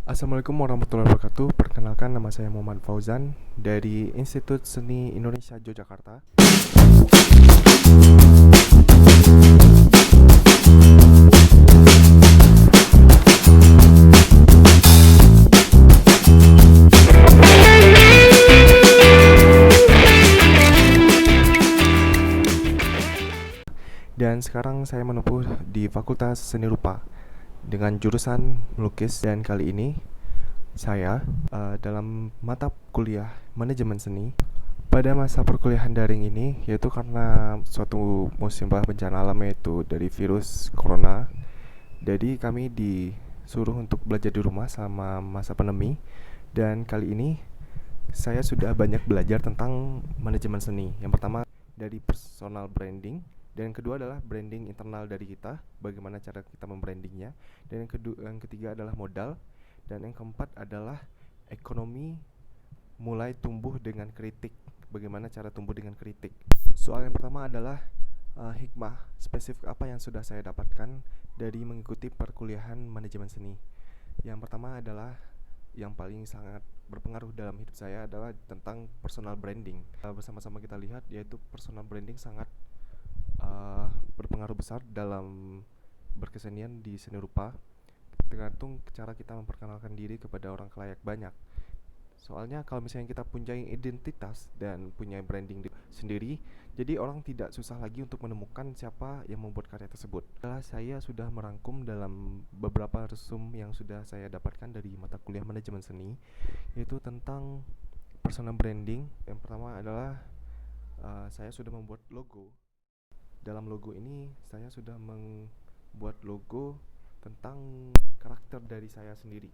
Assalamualaikum warahmatullahi wabarakatuh. Perkenalkan, nama saya Muhammad Fauzan dari Institut Seni Indonesia Yogyakarta. Dan sekarang saya menempuh di Fakultas Seni Rupa dengan jurusan melukis. Dan kali ini saya dalam mata kuliah manajemen seni. Pada masa perkuliahan daring ini, yaitu karena suatu musibah bencana alam, yaitu dari virus corona, jadi kami disuruh untuk belajar di rumah selama masa pandemi. Dan kali ini saya sudah banyak belajar tentang manajemen seni. Yang pertama dari personal branding, dan yang kedua adalah branding internal dari kita, bagaimana cara kita membrandingnya, dan yang ketiga adalah modal, dan yang keempat adalah ekonomi mulai tumbuh dengan kritik, bagaimana cara tumbuh dengan kritik. Soal yang pertama adalah hikmah spesifik apa yang sudah saya dapatkan dari mengikuti perkuliahan manajemen seni. Yang pertama adalah yang paling sangat berpengaruh dalam hidup saya adalah tentang personal branding. Bersama-sama kita lihat, yaitu personal branding sangat berpengaruh besar dalam berkesenian di seni rupa, tergantung cara kita memperkenalkan diri kepada orang khalayak banyak. Soalnya kalau misalnya kita punya identitas dan punya branding sendiri, jadi orang tidak susah lagi untuk menemukan siapa yang membuat karya tersebut. Saya sudah merangkum dalam beberapa resum yang sudah saya dapatkan dari mata kuliah manajemen seni, yaitu tentang personal branding. Yang pertama adalah saya sudah membuat logo. Dalam logo ini saya sudah membuat logo tentang karakter dari saya sendiri.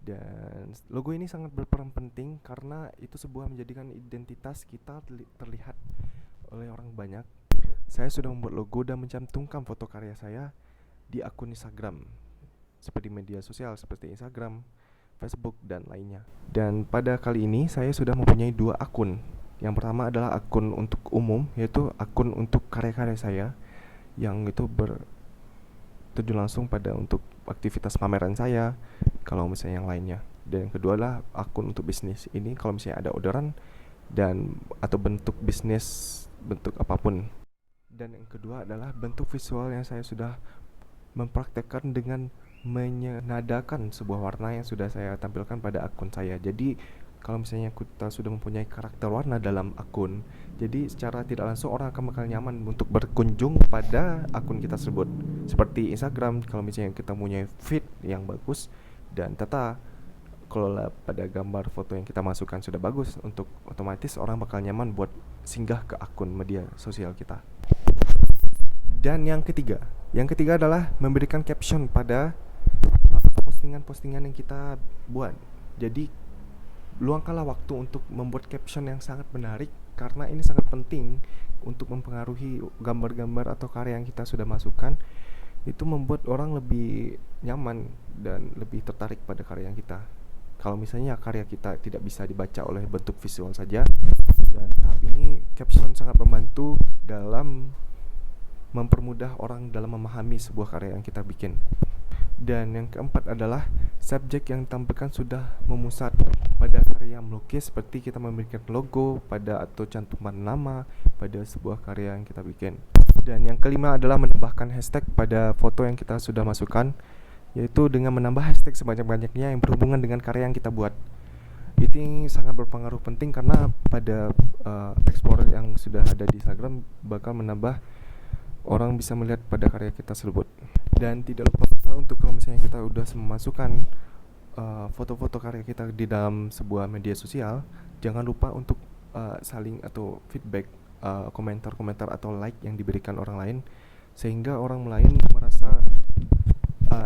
Dan logo ini sangat berperan penting karena itu sebuah menjadikan identitas kita terlihat oleh orang banyak. Saya sudah membuat logo dan mencantumkan foto karya saya di akun Instagram, seperti media sosial seperti Instagram, Facebook, dan lainnya. Dan pada kali ini saya sudah mempunyai 2 akun. Yang pertama adalah akun untuk umum, yaitu akun untuk karya-karya saya yang itu bertujuan langsung pada untuk aktivitas pameran saya, kalau misalnya yang lainnya. Dan yang kedua adalah akun untuk bisnis. Ini kalau misalnya ada orderan dan atau bentuk bisnis, bentuk apapun. Dan yang kedua adalah bentuk visual yang saya sudah mempraktekkan dengan menyenadakan sebuah warna yang sudah saya tampilkan pada akun saya. Jadi kalau misalnya kita sudah mempunyai karakter warna dalam akun, jadi secara tidak langsung orang akan bakal nyaman untuk berkunjung pada akun kita tersebut. Seperti Instagram, kalau misalnya kita punya feed yang bagus dan tata kelola pada gambar foto yang kita masukkan sudah bagus, untuk otomatis orang bakal nyaman buat singgah ke akun media sosial kita. Dan yang ketiga adalah memberikan caption pada postingan-postingan yang kita buat. Jadi luangkanlah waktu untuk membuat caption yang sangat menarik, karena ini sangat penting untuk mempengaruhi gambar-gambar atau karya yang kita sudah masukkan. Itu membuat orang lebih nyaman dan lebih tertarik pada karya yang kita. Kalau misalnya karya kita tidak bisa dibaca oleh bentuk visual saja, dan tahap ini caption sangat membantu dalam mempermudah orang dalam memahami sebuah karya yang kita bikin. Dan yang keempat adalah subjek yang ditampilkan sudah memusat pada karya melukis, seperti kita memberikan logo pada atau cantuman nama pada sebuah karya yang kita bikin. Dan yang kelima adalah menambahkan hashtag pada foto yang kita sudah masukkan, yaitu dengan menambah hashtag sebanyak-banyaknya yang berhubungan dengan karya yang kita buat. Ini sangat berpengaruh penting karena pada Explorer yang sudah ada di Instagram bakal menambah orang bisa melihat pada karya kita tersebut. Dan tidak lupa untuk kalau misalnya kita udah memasukkan foto-foto karya kita di dalam sebuah media sosial, jangan lupa untuk saling atau feedback, komentar-komentar atau like yang diberikan orang lain, sehingga orang lain merasa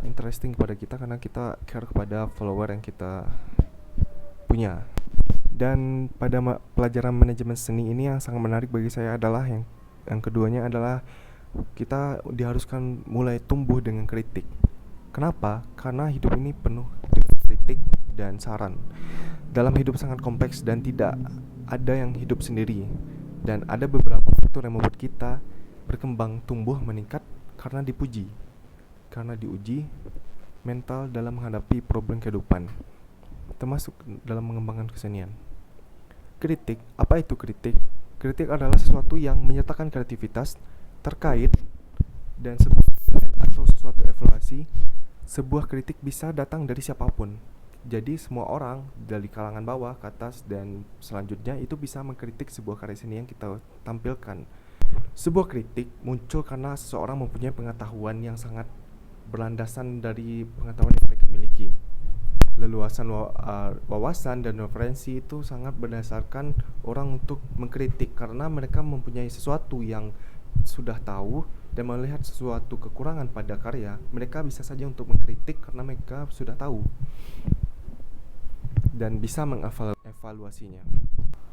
interesting kepada kita karena kita care kepada follower yang kita punya. Dan pada pelajaran manajemen seni ini yang sangat menarik bagi saya adalah yang keduanya adalah kita diharuskan mulai tumbuh dengan kritik. Kenapa? Karena hidup ini penuh dengan kritik dan saran. Dalam hidup sangat kompleks dan tidak ada yang hidup sendiri. Dan ada beberapa faktor yang membuat kita berkembang, tumbuh, meningkat karena dipuji, karena diuji, mental dalam menghadapi problem kehidupan, termasuk dalam mengembangkan kesenian. Kritik, apa itu kritik? Kritik adalah sesuatu yang menyertakan kreativitas terkait dan sebuah penilaian atau sesuatu evaluasi. Sebuah kritik bisa datang dari siapapun. Jadi semua orang dari kalangan bawah ke atas dan selanjutnya itu bisa mengkritik sebuah karya seni yang kita tampilkan. Sebuah kritik muncul karena seseorang mempunyai pengetahuan yang sangat berlandasan dari pengetahuan yang mereka miliki. Leluasan wawasan dan referensi itu sangat berdasarkan orang untuk mengkritik karena mereka mempunyai sesuatu yang sudah tahu dan melihat sesuatu kekurangan pada karya, mereka bisa saja untuk mengkritik karena mereka sudah tahu dan bisa mengevaluasinya.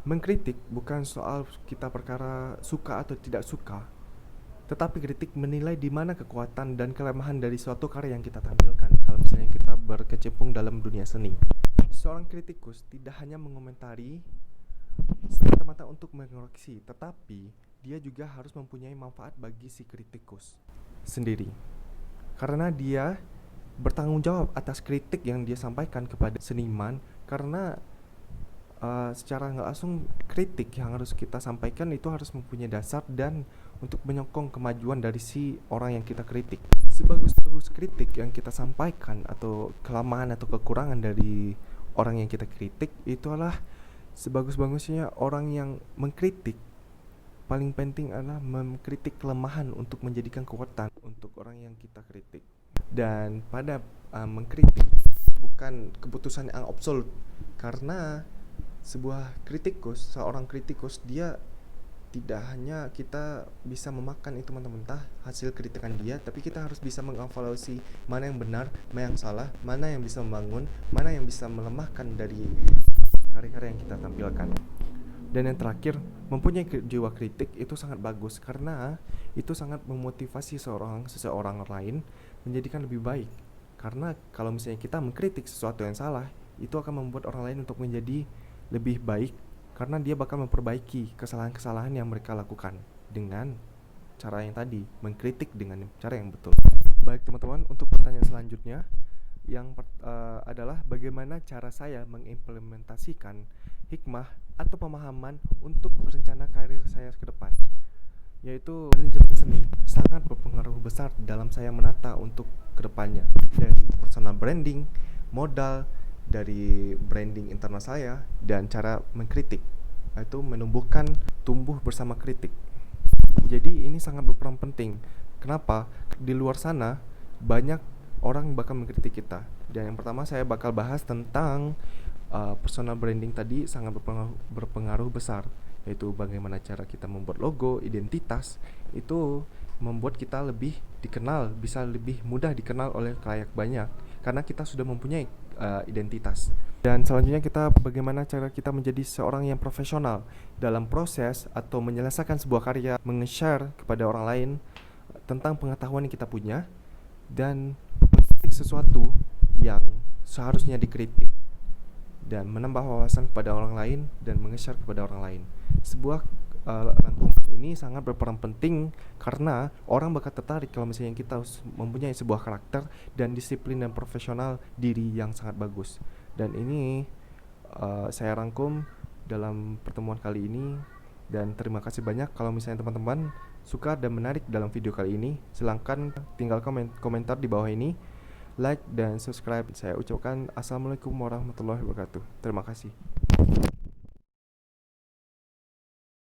Mengkritik bukan soal kita perkara suka atau tidak suka, tetapi kritik menilai di mana kekuatan dan kelemahan dari suatu karya yang kita tampilkan. Kalau misalnya kita berkecimpung dalam dunia seni, seorang kritikus tidak hanya mengomentari semata-mata untuk mengoreksi, tetapi dia juga harus mempunyai manfaat bagi si kritikus sendiri. Karena dia bertanggung jawab atas kritik yang dia sampaikan kepada seniman, karena secara nggak langsung kritik yang harus kita sampaikan itu harus mempunyai dasar dan untuk menyokong kemajuan dari si orang yang kita kritik. Sebagus-bagus kritik yang kita sampaikan atau kelemahan atau kekurangan dari orang yang kita kritik, itu adalah sebagus-bagusnya orang yang mengkritik. Paling penting adalah mengkritik kelemahan untuk menjadikan kekuatan untuk orang yang kita kritik. Dan pada mengkritik bukan keputusan yang absolut, karena seorang kritikus dia tidak hanya kita bisa memakan itu mentah-mentah hasil kritikan dia, tapi kita harus bisa mengevaluasi mana yang benar, mana yang salah, mana yang bisa membangun, mana yang bisa melemahkan dari karya-karya yang kita tampilkan. Dan yang terakhir, mempunyai jiwa kritik itu sangat bagus karena itu sangat memotivasi seseorang lain menjadikan lebih baik. Karena kalau misalnya kita mengkritik sesuatu yang salah, itu akan membuat orang lain untuk menjadi lebih baik karena dia bakal memperbaiki kesalahan-kesalahan yang mereka lakukan dengan cara yang tadi, mengkritik dengan cara yang betul. Baik teman-teman, untuk pertanyaan selanjutnya yang adalah bagaimana cara saya mengimplementasikan hikmah atau pemahaman untuk rencana karir saya ke depan. Yaitu manajemen seni sangat berpengaruh besar dalam saya menata untuk kedepannya, dari personal branding, modal, dari branding internal saya, dan cara mengkritik, yaitu tumbuh bersama kritik. Jadi ini sangat berperan penting. Kenapa? Di luar sana banyak orang bakal mengkritik kita. Dan yang pertama saya bakal bahas tentang personal branding tadi sangat berpengaruh besar, yaitu bagaimana cara kita membuat logo, identitas, itu membuat kita lebih dikenal, bisa lebih mudah dikenal oleh khalayak banyak karena kita sudah mempunyai identitas. Dan selanjutnya bagaimana cara kita menjadi seorang yang profesional dalam proses atau menyelesaikan sebuah karya, menge-share kepada orang lain tentang pengetahuan yang kita punya dan mengkritik sesuatu yang seharusnya dikritik dan menambah wawasan kepada orang lain dan menge-share kepada orang lain. Sebuah rangkuman ini sangat berperan penting karena orang bakal tertarik kalau misalnya kita mempunyai sebuah karakter dan disiplin dan profesional diri yang sangat bagus. Dan ini saya rangkum dalam pertemuan kali ini, dan terima kasih banyak. Kalau misalnya teman-teman suka dan menarik dalam video kali ini, silahkan tinggal komentar di bawah ini, like dan subscribe. Saya ucapkan assalamualaikum warahmatullahi wabarakatuh. Terima kasih.